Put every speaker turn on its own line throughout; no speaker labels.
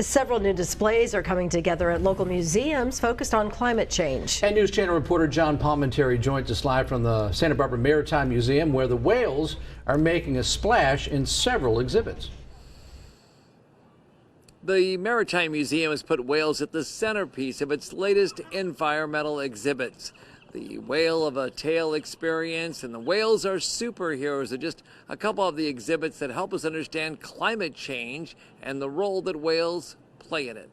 Several new displays are coming together at local museums focused on climate change.
And News Channel reporter John Palmentary joins us live from the Santa Barbara Maritime Museum, where the whales are making a splash in several exhibits.
The Maritime Museum has put whales at the centerpiece of its latest environmental exhibits. The Whale of a Tale experience and the Whales Are Superheroes are just a couple of the exhibits that help us understand climate change and the role that whales play in it.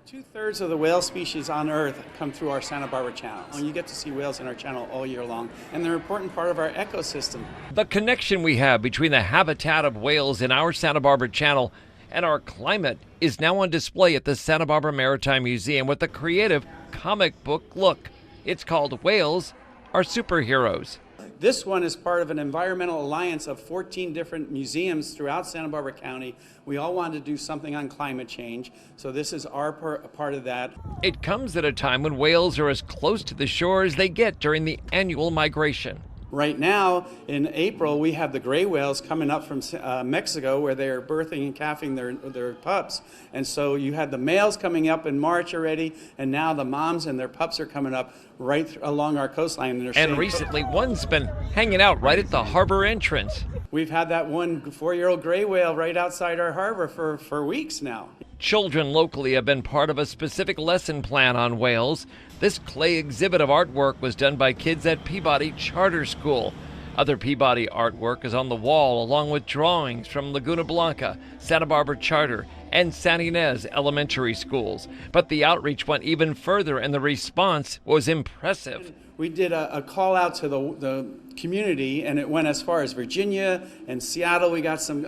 2/3 of the whale species on Earth come through our Santa Barbara channels. You get to see whales in our channel all year long, and they're an important part of our ecosystem.
The connection we have between the habitat of whales in our Santa Barbara channel and our climate is now on display at the Santa Barbara Maritime Museum with a creative comic book look. It's called Whales Are Superheroes.
This one is part of an environmental alliance of 14 different museums throughout Santa Barbara County. We all wanted to do something on climate change, so this is our part of that.
It comes at a time when whales are as close to the shore as they get during the annual migration.
Right now, in April, we have the gray whales coming up from Mexico, where they are birthing and calving their pups. And so you had the males coming up in March already, and now the moms and their pups are coming up right along our coastline.
And recently, one's been hanging out right at the harbor entrance.
We've had that one 4-year-old gray whale right outside our harbor for weeks now.
Children locally have been part of a specific lesson plan on whales. This clay exhibit of artwork was done by kids at Peabody Charter School. Other Peabody artwork is on the wall, along with drawings from Laguna Blanca, Santa Barbara Charter, and San Ynez elementary schools. But the outreach went even further, and the response was impressive.
We did a call out to the community, and it went as far as Virginia and Seattle. We got some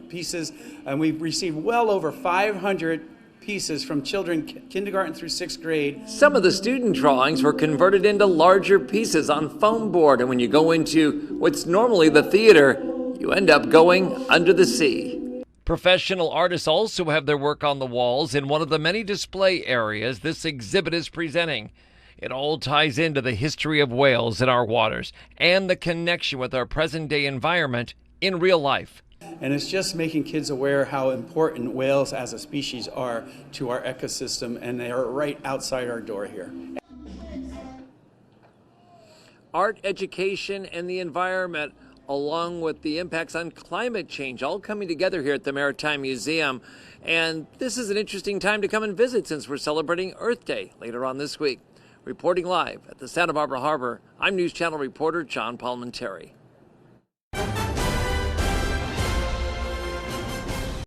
pieces, and we received well over 500 pieces from children kindergarten through 6th grade.
Some of the student drawings were converted into larger pieces on foam board, and when you go into what's normally the theater, you end up going under the sea. Professional artists also have their work on the walls in one of the many display areas this exhibit is presenting. It all ties into the history of whales in our waters and the connection with our present-day environment in real life.
And it's just making kids aware how important whales as a species are to our ecosystem, and they are right outside our door here.
Art, education, and the environment, along with the impacts on climate change, all coming together here at the Maritime Museum. And this is an interesting time to come and visit since we're celebrating Earth Day later on this week. Reporting live at the Santa Barbara Harbor, I'm News Channel reporter John Palmentary.